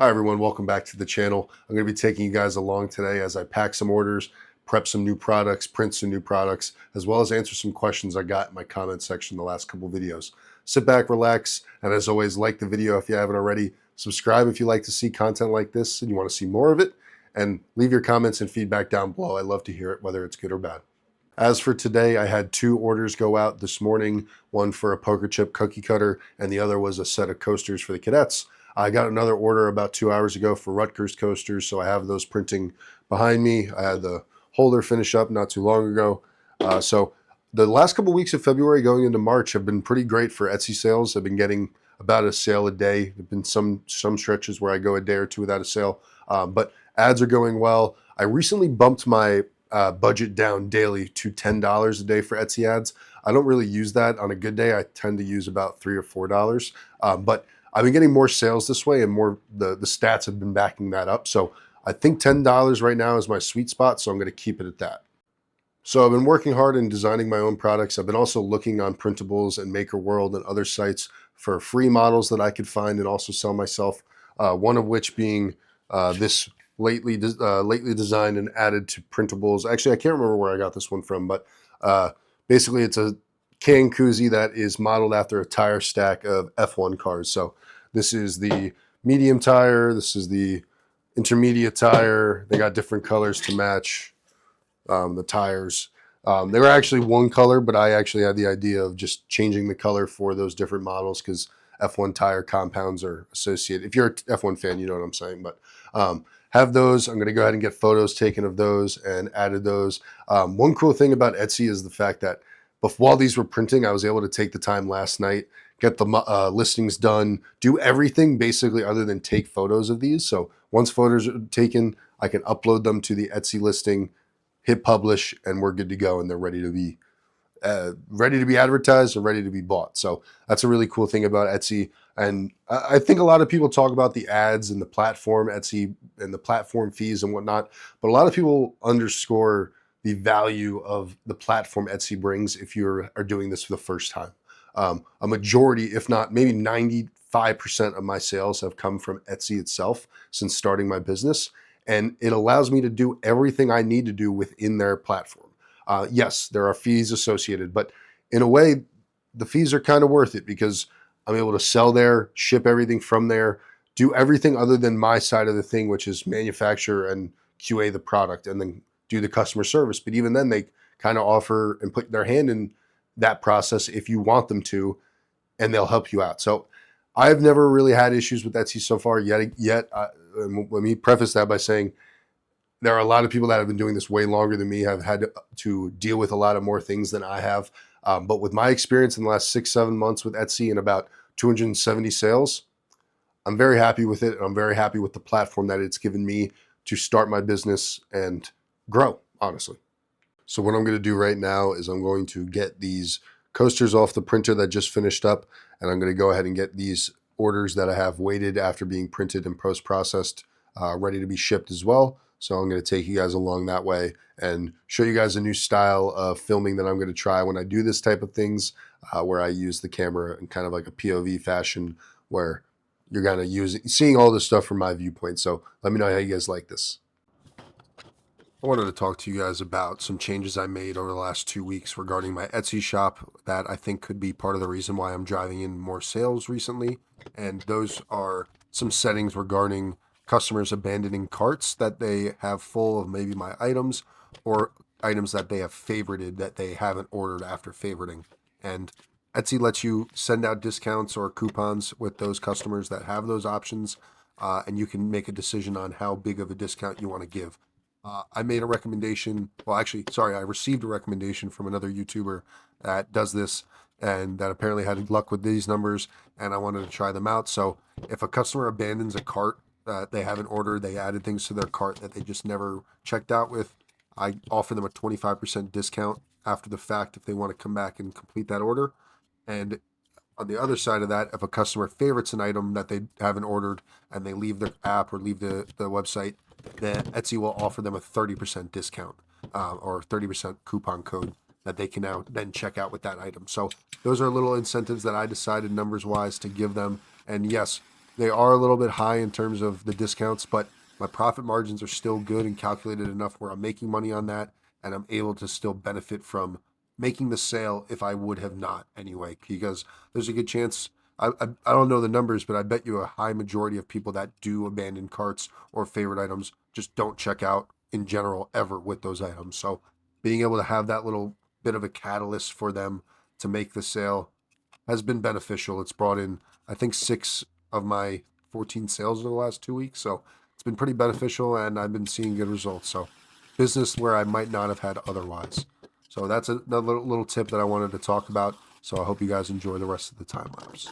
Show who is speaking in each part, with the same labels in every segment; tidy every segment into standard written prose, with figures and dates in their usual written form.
Speaker 1: Hi everyone, welcome back to the channel. I'm going to be taking you guys along today as I pack some orders, prep some new products, print some new products, as well as answer some questions I got in my comment section the last couple videos. Sit back, relax, and as always, like the video if you haven't already. Subscribe if you like to see content like this and you want to see more of it, and leave your comments and feedback down below. I love to hear it, whether it's good or bad. As for today, I had two orders go out this morning, one for a poker chip cookie cutter, and the other was a set of coasters for the cadets. I got another order about 2 hours ago for Rutgers coasters, so I have those printing behind me. I had the holder finish up not too long ago. So the last couple of weeks of February going into March have been pretty great for Etsy sales. I've been getting about a sale a day. There have been some stretches where I go a day or two without a sale, but ads are going well. I recently bumped my budget down daily to $10 a day for Etsy ads. I don't really use that on a good day. I tend to use about $3 or $4, but I've been getting more sales this way, and more the stats have been backing that up. So I think $10 right now is my sweet spot, so I'm going to keep it at that. So I've been working hard in designing my own products. I've been also looking on Printables and Maker World and other sites for free models that I could find and also sell myself. One of which being this lately designed and added to Printables. Actually, I can't remember where I got this one from, but basically it's a can koozie that is modeled after a tire stack of F1 cars. So this is the medium tire, this is the intermediate tire. They got different colors to match the tires. They were actually one color, but I actually had the idea of just changing the color for those different models because F1 tire compounds are associated. If you're an F1 fan, you know what I'm saying. But have those. I'm going to go ahead and get photos taken of those and added those. One cool thing about Etsy is the fact that while these were printing, I was able to take the time last night, get the listings done, do everything basically other than take photos of these. So once photos are taken, I can upload them to the Etsy listing, hit publish, and we're good to go, and they're ready to be advertised and ready to be bought. So that's a really cool thing about Etsy. And I think a lot of people talk about the ads and the platform Etsy and the platform fees and whatnot, but a lot of people underscore the value of the platform Etsy brings if you are doing this for the first time. A majority, if not maybe 95% of my sales have come from Etsy itself since starting my business. And it allows me to do everything I need to do within their platform. Yes, there are fees associated, but in a way, the fees are kind of worth it because I'm able to sell there, ship everything from there, do everything other than my side of the thing, which is manufacture and QA the product and then do the customer service. But even then, they kind of offer and put their hand in that process if you want them to, and they'll help you out. So I've never really had issues with Etsy so far yet. Let me preface that by saying there are a lot of people that have been doing this way longer than me, have had to deal with a lot of more things than I have. But with my experience in the last 6-7 months with Etsy and about 270 sales, I'm very happy with it. And I'm very happy with the platform that it's given me to start my business and grow, honestly. So what I'm going to do right now is I'm going to get these coasters off the printer that just finished up, and I'm going to go ahead and get these orders that I have waited after being printed and post-processed ready to be shipped as well. So I'm going to take you guys along that way and show you guys a new style of filming that I'm going to try when I do this type of things, where I use the camera in kind of like a POV fashion, where you're going to seeing all this stuff from my viewpoint. So let me know how you guys like this. I wanted to talk to you guys about some changes I made over the last 2 weeks regarding my Etsy shop that I think could be part of the reason why I'm driving in more sales recently. And those are some settings regarding customers abandoning carts that they have full of maybe my items or items that they have favorited that they haven't ordered after favoriting. And Etsy lets you send out discounts or coupons with those customers that have those options, and you can make a decision on how big of a discount you want to give. I made a recommendation. Well, actually, sorry, I received a recommendation from another YouTuber that does this and that apparently had luck with these numbers, and I wanted to try them out. So if a customer abandons a cart that they haven't ordered, they added things to their cart that they just never checked out with, I offer them a 25% discount after the fact if they want to come back and complete that order. And on the other side of that, if a customer favorites an item that they haven't ordered and they leave their app or leave the website, then Etsy will offer them a 30% discount or 30% coupon code that they can now then check out with that item. So those are little incentives that I decided numbers wise to give them. And yes, They are a little bit high in terms of the discounts, but my profit margins are still good and calculated enough where I'm making money on that, and I'm able to still benefit from making the sale if I would have not anyway, because there's a good chance. I don't know the numbers, but I bet you a high majority of people that do abandon carts or favorite items just don't check out in general ever with those items. So being able to have that little bit of a catalyst for them to make the sale has been beneficial. It's brought in, I think, 6 of my 14 sales in the last 2 weeks. So it's been pretty beneficial, and I've been seeing good results. So business where I might not have had otherwise. So that's another little tip that I wanted to talk about. So I hope you guys enjoy the rest of the time lapse.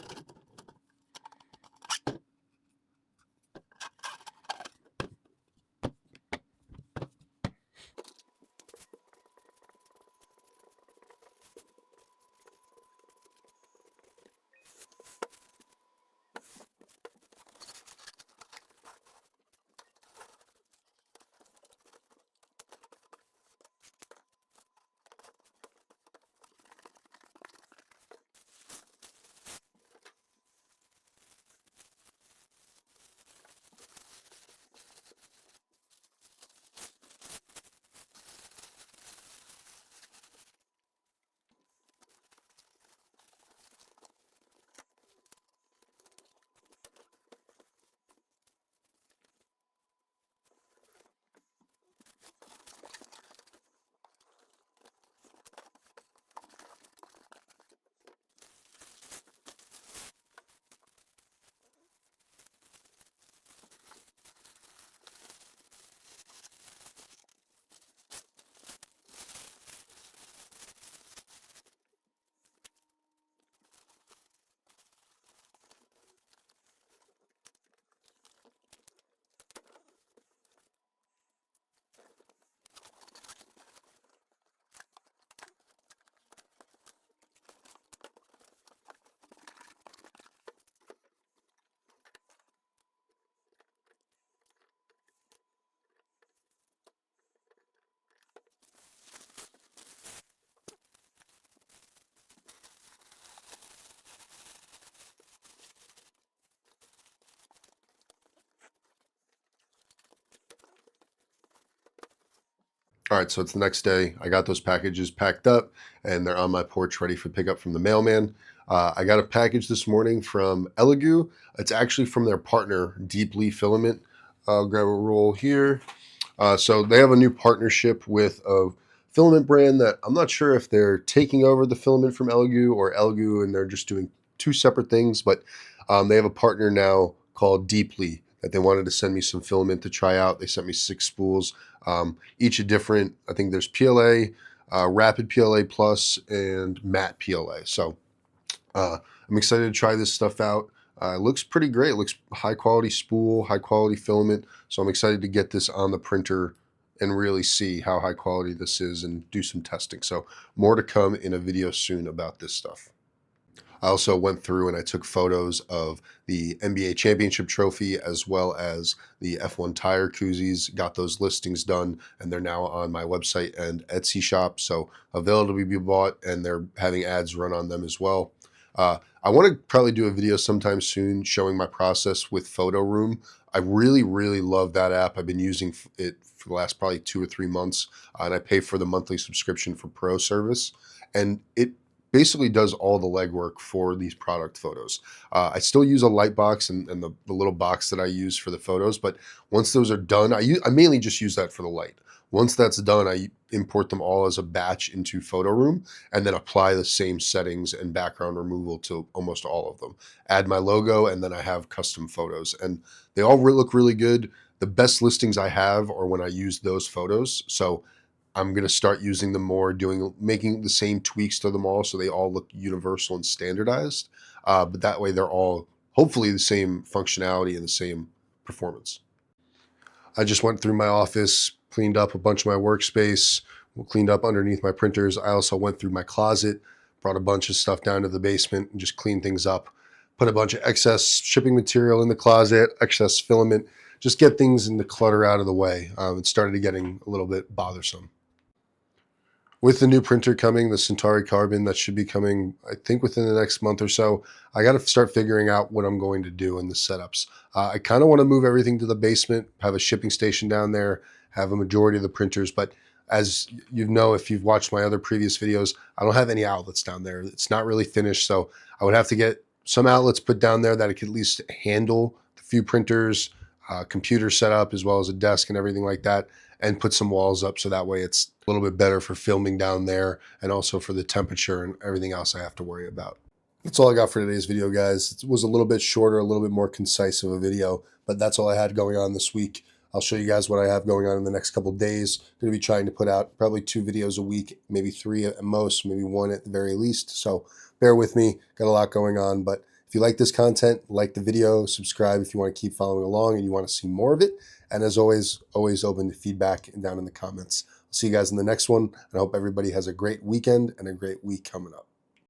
Speaker 1: All right, so it's the next day. I got those packages packed up, and they're on my porch ready for pickup from the mailman. I got a package this morning from Elegoo. It's actually from their partner, Deeply Filament. I'll grab a roll here. So they have a new partnership with a filament brand that I'm not sure if they're taking over the filament from Elegoo or Elegoo and they're just doing two separate things, but they have a partner now called Deeply that they wanted to send me some filament to try out. They sent me 6 spools, each a different. I think there's PLA, Rapid PLA Plus, and Matte PLA. So I'm excited to try this stuff out. It looks pretty great. It looks high quality spool, high quality filament. So I'm excited to get this on the printer and really see how high quality this is and do some testing. So more to come in a video soon about this stuff. I also went through and I took photos of the NBA championship trophy as well as the F1 tire koozies, got those listings done, and they're now on my website and Etsy shop. So available to be bought, and they're having ads run on them as well. I want to probably do a video sometime soon showing my process with Photo Room. I really, really love that app. I've been using it for the last probably 2 or 3 months, and I pay for the monthly subscription for Pro service. And it basically does all the legwork for these product photos. I still use a light box and the little box that I use for the photos, but once those are done, I mainly just use that for the light. Once that's done, I import them all as a batch into Photo Room and then apply the same settings and background removal to almost all of them. Add my logo, and then I have custom photos, and they all look really good. The best listings I have are when I use those photos. So I'm going to start using them more, making the same tweaks to them all so they all look universal and standardized. But that way they're all hopefully the same functionality and the same performance. I just went through my office, cleaned up a bunch of my workspace, cleaned up underneath my printers. I also went through my closet, brought a bunch of stuff down to the basement and just cleaned things up. Put a bunch of excess shipping material in the closet, excess filament, just get things in the clutter out of the way. It started getting a little bit bothersome. With the new printer coming, the Centauri Carbon, that should be coming, I think, within the next month or so. I got to start figuring out what I'm going to do in the setups. I kind of want to move everything to the basement, have a shipping station down there, have a majority of the printers. But as you know, if you've watched my other previous videos, I don't have any outlets down there. It's not really finished. So I would have to get some outlets put down there that it could at least handle the few printers, computer setup, as well as a desk and everything like that, and put some walls up so that way it's a little bit better for filming down there and also for the temperature and everything else I have to worry about. That's all I got for today's video, guys. It was a little bit shorter, a little bit more concise of a video, but that's all I had going on this week. I'll show you guys what I have going on in the next couple of days. I'm going to be trying to put out probably 2 videos a week, maybe 3 at most, maybe 1 at the very least. So bear with me. Got a lot going on, but if you like this content, like the video, subscribe if you want to keep following along and you want to see more of it. And as always, always open to feedback down in the comments. I'll see you guys in the next one, and I hope everybody has a great weekend and a great week coming up.